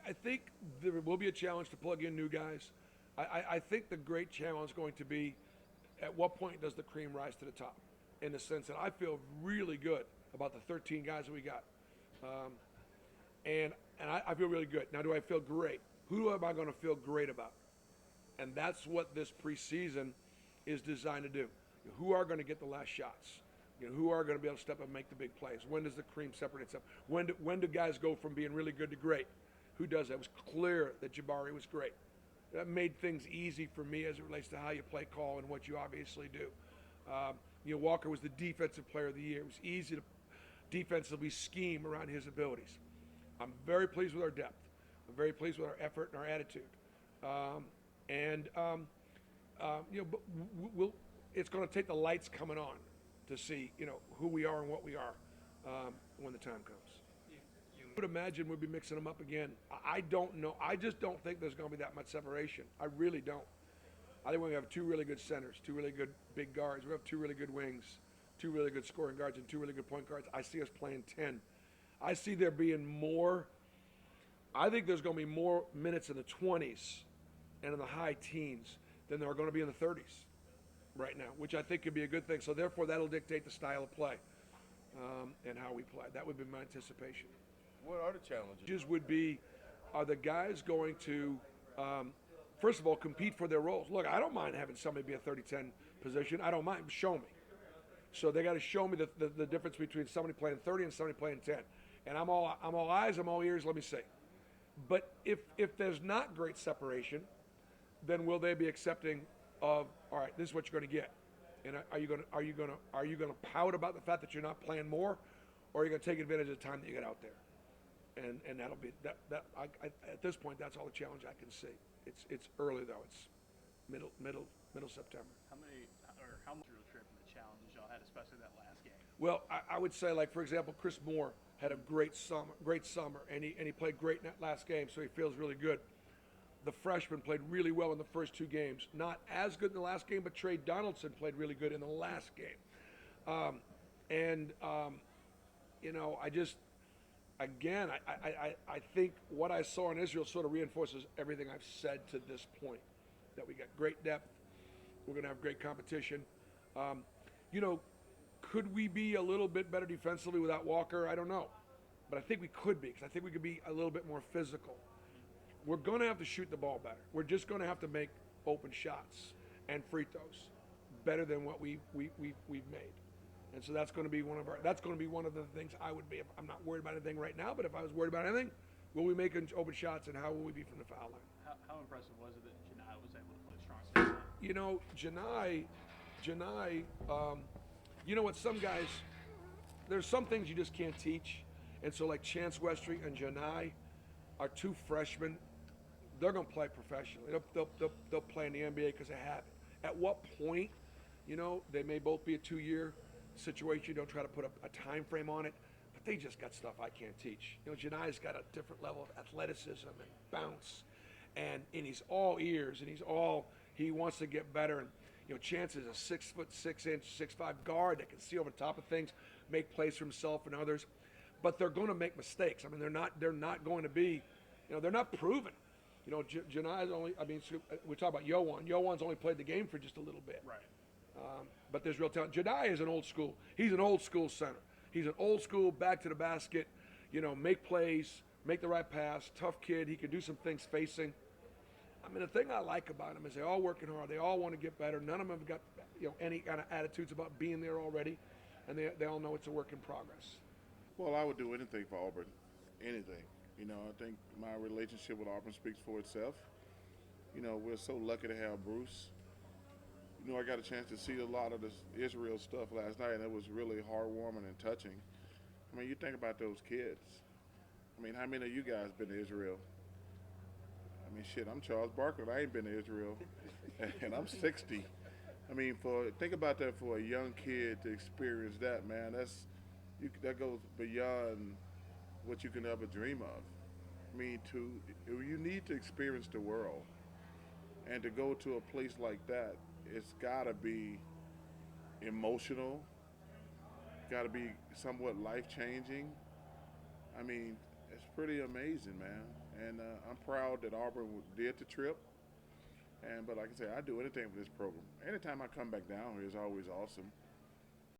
I think there will be a challenge to plug in new guys. I think the great challenge is going to be at what point does the cream rise to the top? In the sense that I feel really good about the 13 guys that we got. Um, and I feel really good. Now, do I feel great? Who am I going to feel great about? And that's what this preseason is designed to do. Who are going to get the last shots? Who are going to be able to step up and make the big plays? When does the cream separate itself? When do guys go from being really good to great? Who does that? It was clear that Jabari was great. That made things easy for me as it relates to how you play call and what you obviously do. Walker was the defensive player of the year. It was easy to defensively scheme around his abilities. I'm very pleased with our depth. I'm very pleased with our effort and our attitude. But it's going to take the lights coming on to see, who we are and what we are when the time comes. I would imagine we'll be mixing them up again. I don't know. I just don't think there's going to be that much separation. I really don't. I think we have two really good centers, two really good big guards. We have two really good wings, two really good scoring guards, and two really good point guards. I see us playing 10. I see there being more. I think there's going to be more minutes in the 20s and in the high teens than there are going to be in the 30s right now, which I think could be a good thing. So therefore, that'll dictate the style of play and how we play. That would be my anticipation. What are the challenges? Are the guys going to, first of all, compete for their roles? Look, I don't mind having somebody be a 30-10 position. I don't mind. Show me. So they got to show me the difference between somebody playing 30 and somebody playing 10. And I'm all eyes, I'm all ears. Let me see. But if there's not great separation, then will they be accepting of, all right, this is what you're going to get? And are you going to pout about the fact that you're not playing more, or are you going to take advantage of the time that you get out there? And that'll be that. At this point, that's all the challenge I can see. It's early though. It's middle September. How much of a trip and the challenges y'all had, especially that last game? Well, I would say, like, for example, Chris Moore had a great summer, and he played great in that last game, so he feels really good. The freshman played really well in the first two games. Not as good in the last game, but Trey Donaldson played really good in the last game. I think what I saw in Israel sort of reinforces everything I've said to this point, that we got great depth. We're going to have great competition. Could we be a little bit better defensively without Walker? I don't know. But I think we could be, because I think we could be a little bit more physical. We're going to have to shoot the ball better. We're just going to have to make open shots and free throws better than what we've made. And so that's going to be one of the things I would be. I'm not worried about anything right now, but if I was worried about anything, will we make open shots and how will we be from the foul line? How impressive was it that Janai was able to play strong safety? Janai, what some guys, there's some things you just can't teach. And so like Chance Westry and Janai are two freshmen. They're going to play professionally. They'll play in the NBA because they have it. At what point, they may both be a 2-year situation. Don't try to put a time frame on it, but they just got stuff I can't teach. Janai's got a different level of athleticism and bounce, and he's all ears, and he wants to get better. And Chance is a 6'6", 6'5" guard that can see over the top of things, make plays for himself and others. But they're going to make mistakes. I mean, they're not going to be, they're not proven. Janai's only. I mean, we talk about Yohan. Yohan's only played the game for just a little bit. Right. But there's real talent. Janai is an old school. He's an old school center. He's an old school back to the basket. Make plays, make the right pass. Tough kid. He can do some things facing. I mean, the thing I like about him is they're all working hard. They all want to get better. None of them have got any kind of attitudes about being there already, and they all know it's a work in progress. Well, I would do anything for Auburn, anything. I think my relationship with Auburn speaks for itself. We're so lucky to have Bruce. I got a chance to see a lot of this Israel stuff last night, and it was really heartwarming and touching. I mean, you think about those kids. I mean, how many of you guys been to Israel? I mean, shit, I'm Charles Barkley. I ain't been to Israel, and I'm 60. I mean, think about that for a young kid to experience that, man. That goes beyond what you can ever dream of. I mean, you need to experience the world, and to go to a place like that, it's got to be emotional, got to be somewhat life-changing. I mean, it's pretty amazing, man. And I'm proud that Auburn did the trip. But like I said, I do anything for this program. Anytime I come back down here is always awesome.